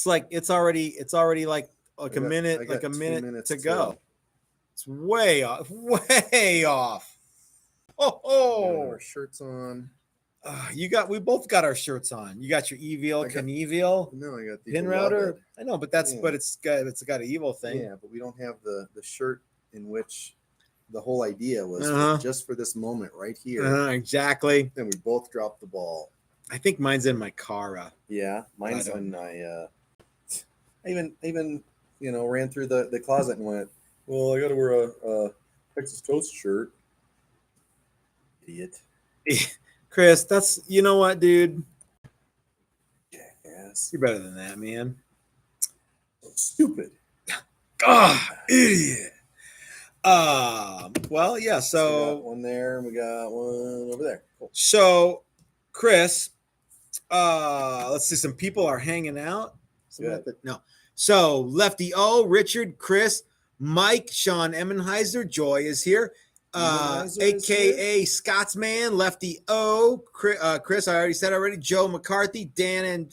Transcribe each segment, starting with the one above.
it's already like a minute to go. It's way off. Way off. Oh, our shirts on. We both got our shirts on. You got your Evil Knievel. No, I got the pin router. I know, but it's got an evil thing. Yeah, but we don't have the shirt in which the whole idea was just for this moment right here. Exactly. And we both dropped the ball. I think mine's in my car. Yeah, mine's in my. I even ran through the closet and went, well, I got to wear a Texas Toast shirt. Idiot. Chris, you know what, dude? Yes. You're better than that, man. Stupid. Idiot. Well, yeah, so we got one there and we got one over there. Cool. So, Chris, let's see, some people are hanging out. So Lefty O, Richard, Chris, Mike, Sean Emmenheiser, Joy is here. AKA Scotsman, Lefty O, Chris, I already said already. Joe McCarthy, Dan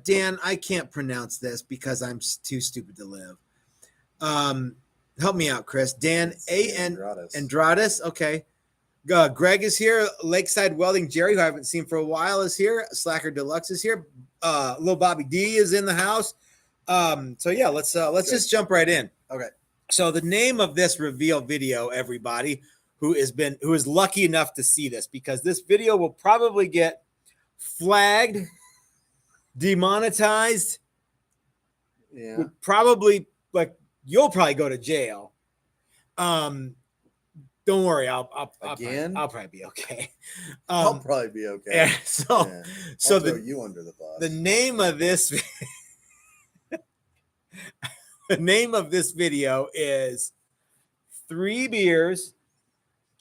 Dan, I can't pronounce this because I'm too stupid to live. Help me out, Chris. Dan Andradas. Okay. Greg is here. Lakeside Welding Jerry, who I haven't seen for a while, is here. Slacker Deluxe is here. Little Bobby D is in the house. So yeah, let's just jump right in. Okay. So the name of this reveal video, everybody who is lucky enough to see this, because this video will probably get flagged, demonetized. Yeah. You'll probably go to jail. Don't worry, I'll probably be okay. I'll probably be okay. Yeah, so throw you under the bus. The name of this the name of this video is 3 beers,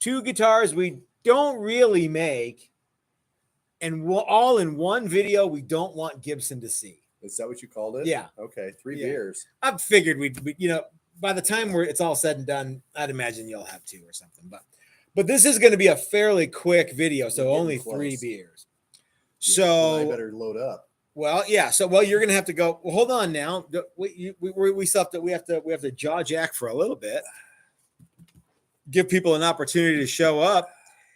2 guitars we don't really make, and all in one video we don't want Gibson to see. Is that what you called it? Yeah. Okay, 3 beers. I figured we'd by the time it's all said and done, I'd imagine you'll have 2 or something. But this is going to be a fairly quick video, so only close. 3 beers. Yeah, so I better load up. Well, yeah. So, you're going to have to go. Well, hold on now. We still have to jaw jack for a little bit. Give people an opportunity to show up.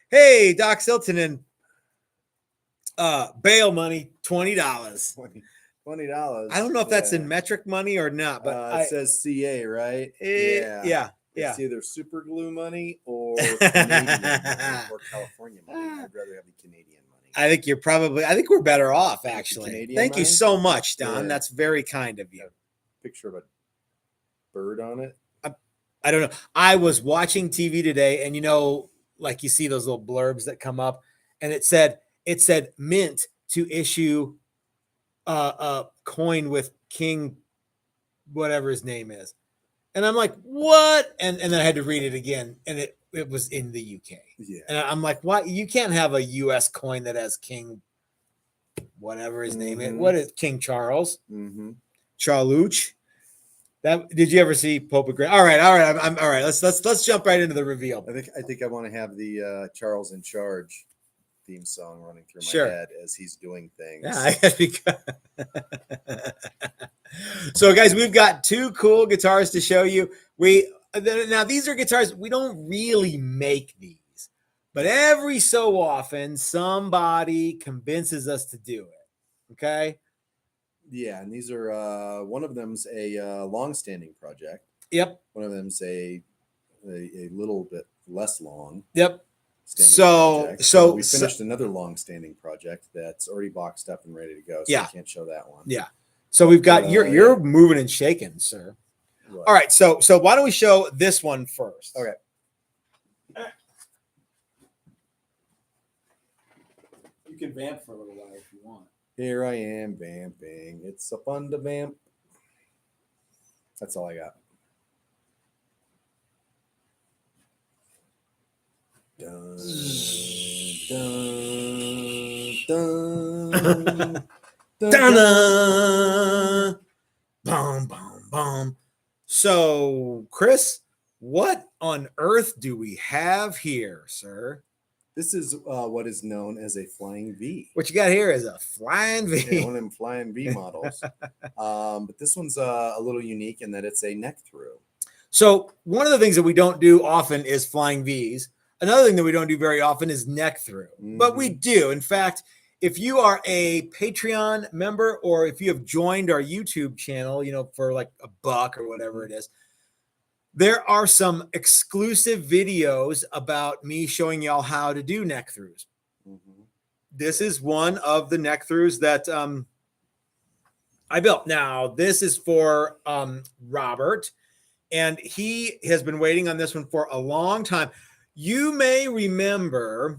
Hey, Doc Silton and bail money, $20. $20. I don't know if that's in metric money or not, but it says CA, right? Yeah. It's either super glue money or Canadian money or California money. I'd rather have the Canadian money. I think we're better off, actually. Thank you so much, Don. Yeah. That's very kind of you. Picture of a bird on it. I don't know. I was watching TV today, and like you see those little blurbs that come up, and it said Mint to issue a coin with King, whatever his name is. And I'm like, what? And then I had to read it again, and it was in the UK. Yeah. And I'm like, what? You can't have a US coin that has King, whatever his name is. What is King Charles? Mm-hmm. Charluch. Did you ever see Pope of Grand? All right. I'm all right. Let's jump right into the reveal. I think I want to have the Charles in Charge theme song running through my head as he's doing things. Yeah, so guys, we've got 2 cool guitars to show you. Now these are guitars, we don't really make these, but every so often somebody convinces us to do it. Okay. Yeah, and these are one of them's a long-standing project. Yep. One of them's a little bit less long. Yep. So we finished another long-standing project that's already boxed up and ready to go. So I can't show that one. Yeah. So we've got you're moving and shaking, sir. Right. All right. So why don't we show this one first? Okay. You can vamp for a little while if you want. Here I am vamping. It's a fun to vamp. That's all I got. Dun, dun, dun, dun, boom, boom, boom. So, Chris, what on earth do we have here, sir? This is what is known as a flying V. What you got here is a flying V. Yeah, one of them flying V models. But this one's a little unique in that it's a neck through. So one of the things that we don't do often is flying Vs. Another thing that we don't do very often is neck through, but we do. In fact, if you are a Patreon member or if you have joined our YouTube channel, for like $1 or whatever it is, there are some exclusive videos about me showing y'all how to do neck throughs. This is one of the neck throughs that I built. Now, this is for Robert, and he has been waiting on this one for a long time. You may remember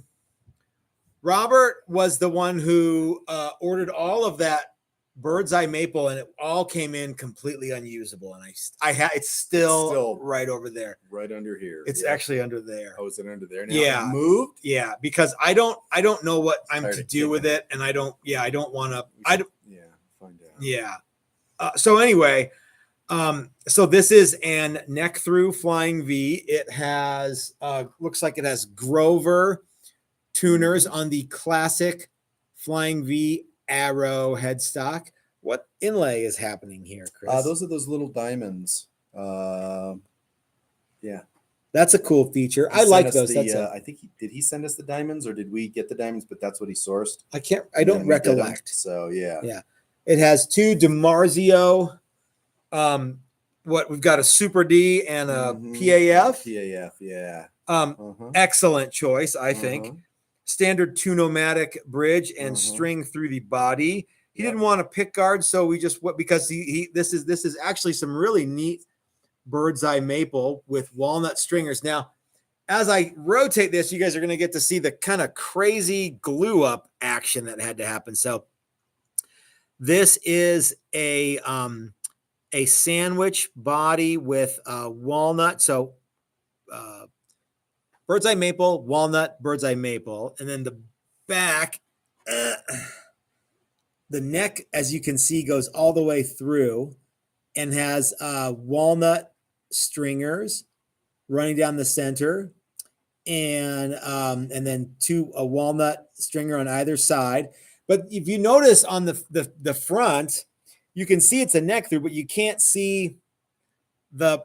Robert was the one who ordered all of that bird's eye maple, and it all came in completely unusable. And it's still right over there, right under here. It's actually under there. Oh, is it under there now? Yeah, it moved. Yeah, because I don't know what I'm to do with it, and I don't want to. Find out. Yeah. So anyway, so this is an neck through flying V. It has looks like it has Grover tuners on the classic flying V arrow headstock. What inlay is happening here, Chris? Those are those little diamonds. Yeah, that's a cool feature. I like those. I think did he send us the diamonds or did we get the diamonds? But that's what he sourced. I don't recollect. So yeah. It has two DiMarzio. We've got a Super D and a PAF. PAF, yeah. Excellent choice, I think. Standard 2-nomatic bridge and string through the body. He didn't want a pick guard, so we just because this is actually some really neat bird's eye maple with walnut stringers. Now, as I rotate this, you guys are going to get to see the kind of crazy glue up action that had to happen. So this is a sandwich body with walnut. So bird's eye maple, walnut, bird's eye maple. And then the back, the neck, as you can see, goes all the way through and has walnut stringers running down the center. And then a walnut stringer on either side. But if you notice on the front, you can see it's a neck through, but you can't see the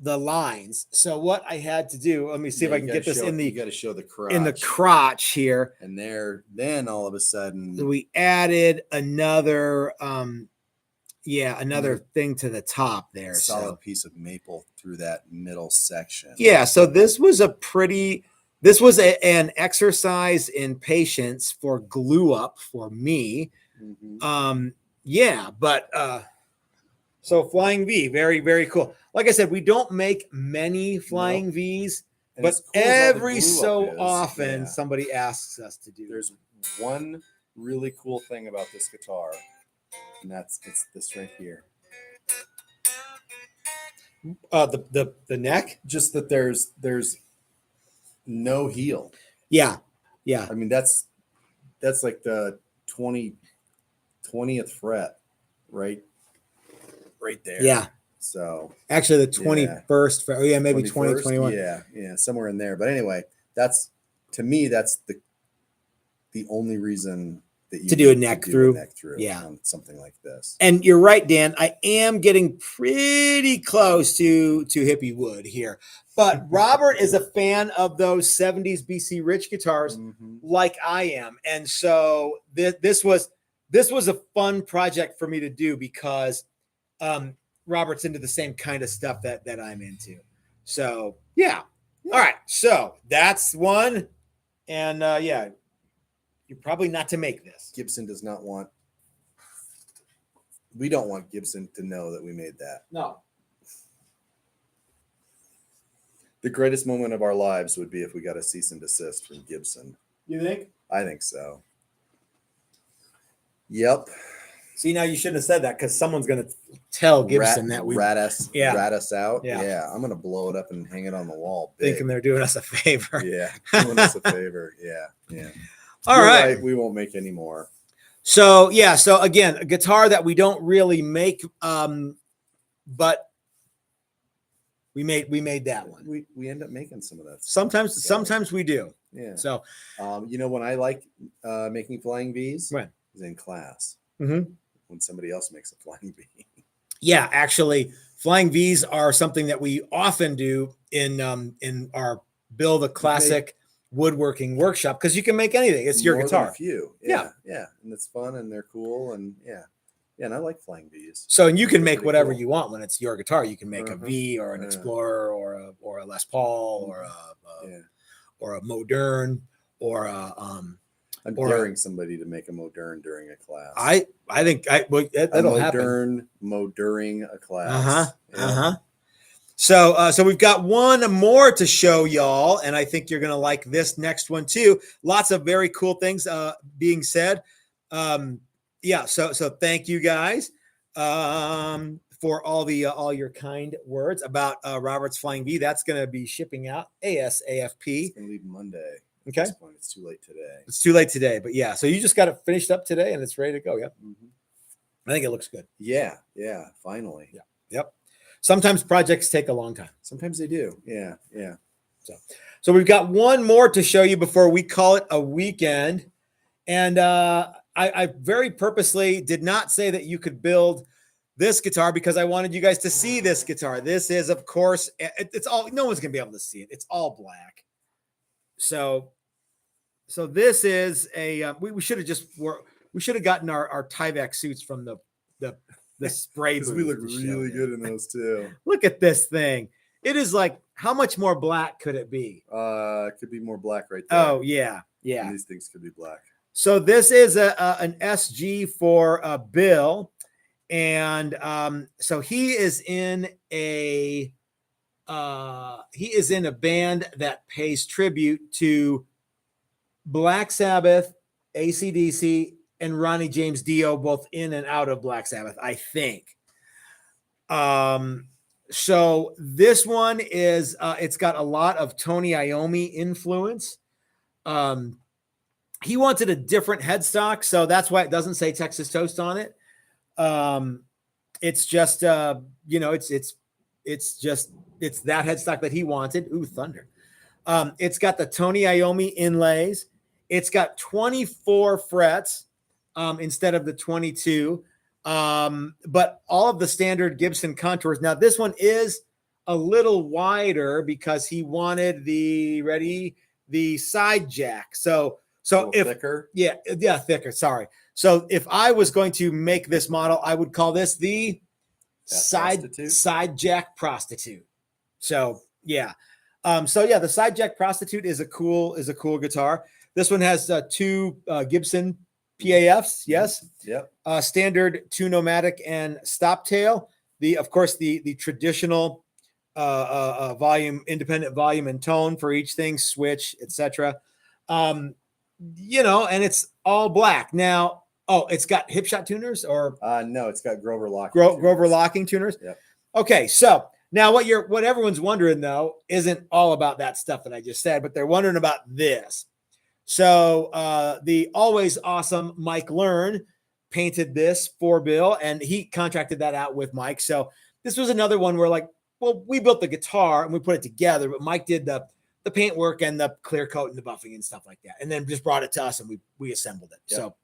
lines. So what I had to do, let me see if I can get this you got to show the crotch. In the crotch here. And then all of a sudden we added another thing to the top there. Solid piece of maple through that middle section. Yeah, so this was an exercise in patience for glue up for me. So flying V, very, very cool. Like I said, we don't make many flying Vs, but cool every so often somebody asks us to do. There's one really cool thing about this guitar, and it's this right here. The neck? Just that there's no heel. Yeah. I mean, that's like the 20th fret, right there. Yeah. So actually the 21st fret. Oh yeah, maybe 20, 21. Yeah, somewhere in there. But anyway, that's the only reason that you to do a neck through. On something like this. And you're right, Dan. I am getting pretty close to hippie wood here. But Robert is a fan of those 70s BC Rich guitars like I am. And so this was a fun project for me to do because Robert's into the same kind of stuff that I'm into. So yeah. All right. So that's one. And you're probably not to make this. Gibson does not want. We don't want Gibson to know that we made that. No. The greatest moment of our lives would be if we got a cease and desist from Gibson. You think? I think so. Yep. See, now you shouldn't have said that because someone's going to tell Gibson that we rat us out. Yeah. I'm going to blow it up and hang it on the wall. Thinking they're doing us a favor. Yeah. Doing us a favor. Yeah. All right. We won't make any more. So again, a guitar that we don't really make, but we made that one. We end up making some of that. Sometimes we do. Yeah. So, when I like making flying V's, when? is in class. Mm-hmm. When somebody else makes a flying V. Yeah, actually, flying V's are something that we often do in our Build a Classic woodworking workshop, because you can make anything. It's your More guitar. Than a few. Yeah, and it's fun and they're cool and and I like flying V's. So, and you can make whatever you want when it's your guitar. You can make a Uh-huh. V or an Explorer or a Les Paul or a Modern or a I'm daring somebody to make a Modern during a class. I think that'll happen. During a class. So we've got one more to show y'all, and I think you're gonna like this next one too. Lots of very cool things being said. So thank you guys for all your kind words about Robert's Flying V. That's gonna be shipping out ASAP. It's gonna leave Monday. Okay. At this point, it's too late today. It's too late today, but yeah. So you just got it finished up today, and it's ready to go. Yep. Mm-hmm. I think it looks good. Yeah. Finally. Yeah. Yep. Sometimes projects take a long time. Sometimes they do. Yeah. So we've got one more to show you before we call it a weekend, and I very purposely did not say that you could build this guitar because I wanted you guys to see this guitar. This is, of course, it's all. No one's gonna be able to see it. It's all black. So this is a we should have gotten our Tyvek suits from the spray booth. We look really good in those too. Look at this thing. It is like, how much more black could it be? It could be more black right there. Oh yeah. And these things could be black. So this is an SG for Bill, and so he is in a band that pays tribute to Black Sabbath, AC/DC, and Ronnie James Dio, both in and out of Black Sabbath, I think. So this one is it's got a lot of Tony Iommi influence. He wanted a different headstock, so that's why it doesn't say Texas Toast on it. It's just it's that headstock that he wanted. Ooh, thunder. It's got the Tony Iommi inlays. It's got 24 frets instead of the 22. But all of the standard Gibson contours. Now, this one is a little wider because he wanted the side jack. So if thicker. Yeah, thicker. Sorry. So if I was going to make this model, I would call this the side jack prostitute. So yeah. The side jack prostitute is a cool guitar. This one has two Gibson PAFs. Yes. Yep. Standard 2-Nomadic and stop tail. Of course, the traditional volume, independent volume and tone for each thing, switch, etc. And it's all black. Now, it's got Hipshot tuners or no, it's got Grover locking. Grover locking tuners. Yep. Okay, so now what everyone's wondering though isn't all about that stuff that I just said, but they're wondering about this. So the always awesome Mike Learn painted this for Bill, and he contracted that out with Mike. So this was another one where we built the guitar and we put it together, but Mike did the paint work and the clear coat and the buffing and stuff like that, and then just brought it to us and we assembled it. Yep. So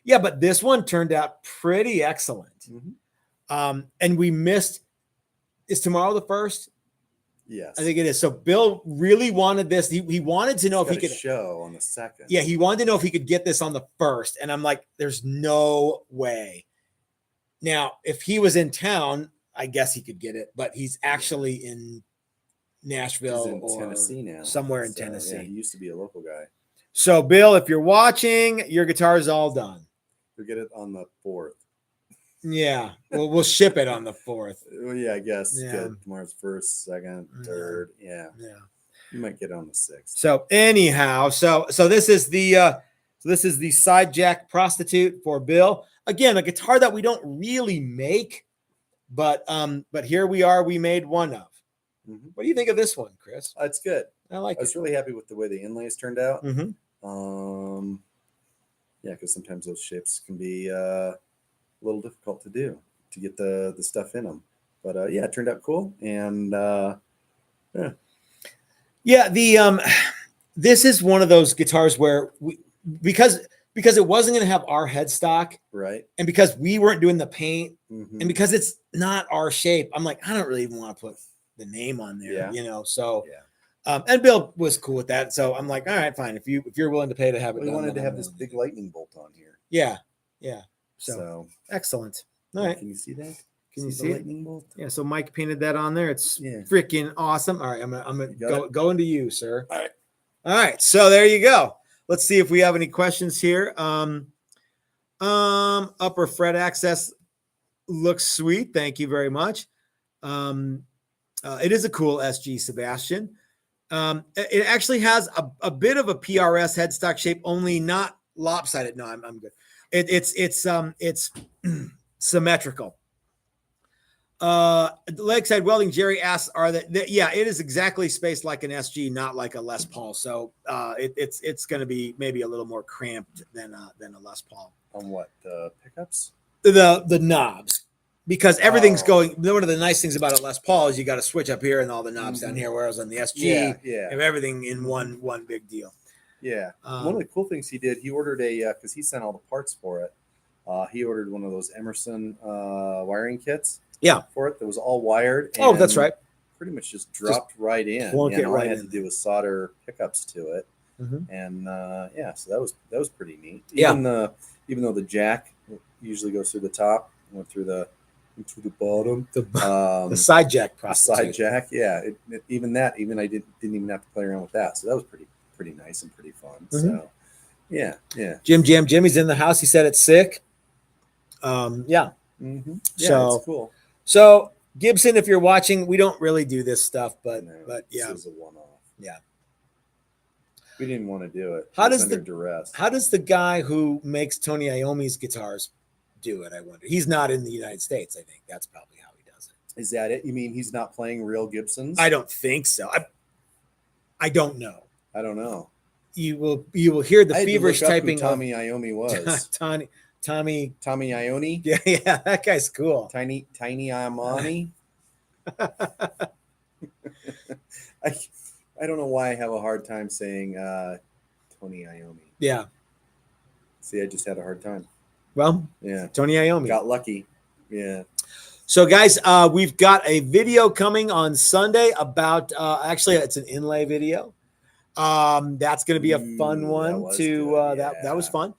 yeah, but this one turned out pretty excellent. Mm-hmm. And we missed. Is tomorrow the 1st? Yes, I think it is. So Bill really wanted this. He wanted to know if he could show on the 2nd. Yeah, he wanted to know if he could get this on the 1st, and I'm like, there's no way. Now, if he was in town, I guess he could get it, but he's actually in Nashville or Tennessee now. Somewhere in Tennessee. Yeah, he used to be a local guy. So, Bill, if you're watching, your guitar is all done. You'll get it on the 4th. Yeah, well, we'll ship it on the 4th. Well, yeah, I guess. Yeah. Tomorrow's 1st, 2nd, 3rd. Yeah. You might get it on the 6th. So anyhow, so this is the side jack prostitute for Bill. Again, a guitar that we don't really make, but here we are. We made one of. Mm-hmm. What do you think of this one, Chris? It's good. I like it. I was really happy with the way the inlays turned out. Mm-hmm. Because sometimes those shapes can be a little difficult to do to get the stuff in them. But it turned out cool. And this is one of those guitars where because it wasn't going to have our headstock, right, and because we weren't doing the paint, mm-hmm. and because it's not our shape, I'm like, I don't really even want to put the name on there, So, and Bill was cool with that. So I'm like, all right, fine. If you're willing to pay to have it, we wanted to have this big lightning bolt on here. Yeah. So excellent. All right. Can you see that? Can you see the it? lightning bolt? Yeah. So Mike painted that on there. It's freaking awesome. All right, I'm gonna go into you, sir. All right. So there you go. Let's see if we have any questions here. Upper fret access looks sweet. Thank you very much. It is a cool SG, Sebastian. It actually has a bit of a PRS headstock shape, only not lopsided. No, I'm good. It's symmetrical. Lakeside Welding, Jerry asks, yeah, it is exactly spaced like an SG, not like a Les Paul. So it's going to be maybe a little more cramped than a Les Paul. On what, the pickups? The knobs, because everything's going. One of the nice things about a Les Paul is you got a switch up here and all the knobs down here, whereas on the SG, have everything in one big deal. Yeah. One of the cool things he did, he ordered because he sent all the parts for it. He ordered one of those Emerson wiring kits. Yeah. For it that was all wired. And that's right. Pretty much just dropped right in. All I had to do was solder pickups to it. Mm-hmm. And so that was pretty neat. Even though the jack usually goes through the top, went through the bottom. The side jack process. Side jack, yeah. Even I didn't even have to play around with that. So that was pretty nice and pretty fun. Mm-hmm. So yeah. Jimmy's in the house. He said it's sick. Mm-hmm. Yeah, so it's cool. So Gibson, if you're watching, we don't really do this stuff, but yeah, this is a one-off. Yeah, we didn't want to do it. How does duress? How does the guy who makes Tony Iommi's guitars do it? I wonder. He's not in the United States. I think that's probably how he does it. Is that it? You mean he's not playing real Gibsons? I don't think so. I don't know. I don't know. You will hear the feverish typing. Tommy Iommi was Tommy Iommi. Yeah, that guy's cool. Tiny Iommi. I don't know why I have a hard time saying Tony Iommi. Yeah. See, I just had a hard time. Well, yeah. Tony Iommi. Got lucky. Yeah. So, guys, we've got a video coming on Sunday about actually, it's an inlay video. That's going to be a fun one that was fun.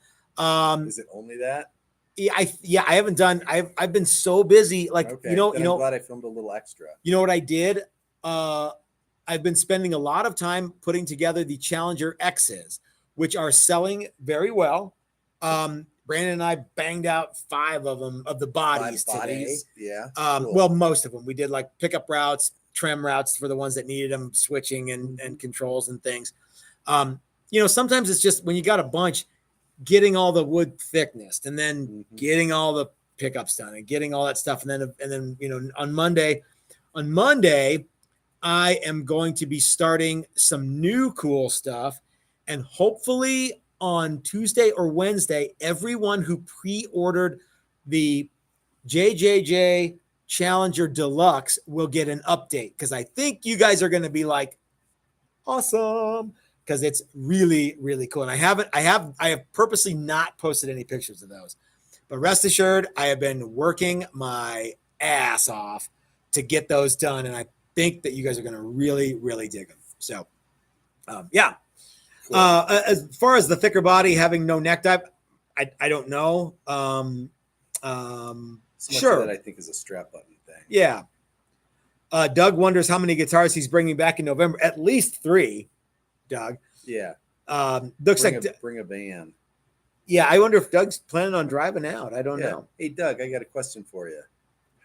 Is it only that? Yeah, I haven't done. I've been so busy. Like, okay. I'm glad I filmed a little extra. You know what I did? I've been spending a lot of time putting together the Challenger X's, which are selling very well. Brandon and I banged out 5 of them, of the bodies today. Yeah. Cool. Well, most of them. We did like pickup routes, trim routes for the ones that needed them, switching and controls and things. Sometimes it's just when you got a bunch, getting all the wood thickness and then getting all the pickups done and getting all that stuff. And then on Monday, I am going to be starting some new cool stuff, and hopefully on Tuesday or Wednesday, everyone who pre-ordered the JJJ Challenger Deluxe will get an update, because I think you guys are going to be like, awesome, because it's really, really cool. And I have purposely not posted any pictures of those, but rest assured, I have been working my ass off to get those done, and I think that you guys are going to really, really dig them. So, yeah. Cool. As far as the thicker body having no neck dive, I don't know. Sure. That I think is a strap button thing. Yeah. Doug wonders how many guitars he's bringing back in November. At least 3, Doug. Yeah. Looks bring a van. Yeah, I wonder if Doug's planning on driving out. I don't know. Hey, Doug, I got a question for you.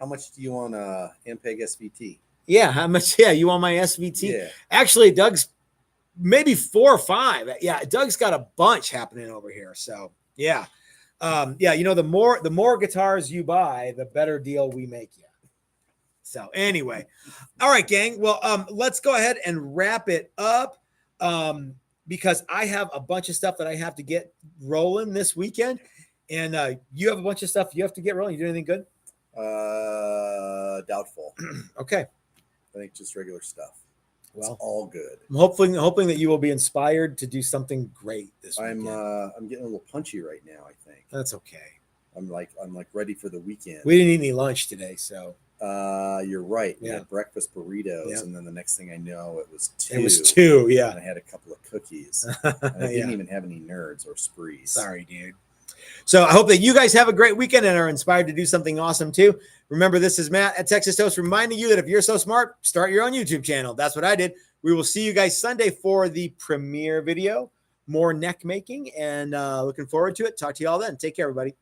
How much do you want a Ampeg SVT? Yeah, how much? Yeah, you want my SVT? Yeah. Actually, Doug's maybe 4 or 5. Yeah, Doug's got a bunch happening over here. So yeah. The more guitars you buy, the better deal we make you. So anyway, all right, gang. Well, let's go ahead and wrap it up, because I have a bunch of stuff that I have to get rolling this weekend, and you have a bunch of stuff you have to get rolling. You doing anything good? Doubtful. Okay. I think just regular stuff. Well, it's all good. I'm hoping that you will be inspired to do something great this weekend. I'm getting a little punchy right now, I think. That's okay. I'm like ready for the weekend. We didn't eat any lunch today, so you're right. We Yeah. had breakfast burritos, Yeah. and then the next thing I know, it was 2. it was 2, And yeah. I had a couple of cookies. And I didn't Yeah. even have any nerds or sprees. Sorry, dude. So I hope that you guys have a great weekend and are inspired to do something awesome too. Remember, this is Matt at Texas Toast reminding you that if you're so smart, start your own YouTube channel. That's what I did. We will see you guys Sunday for the premiere video, more neck making, and looking forward to it. Talk to you all then. Take care, everybody.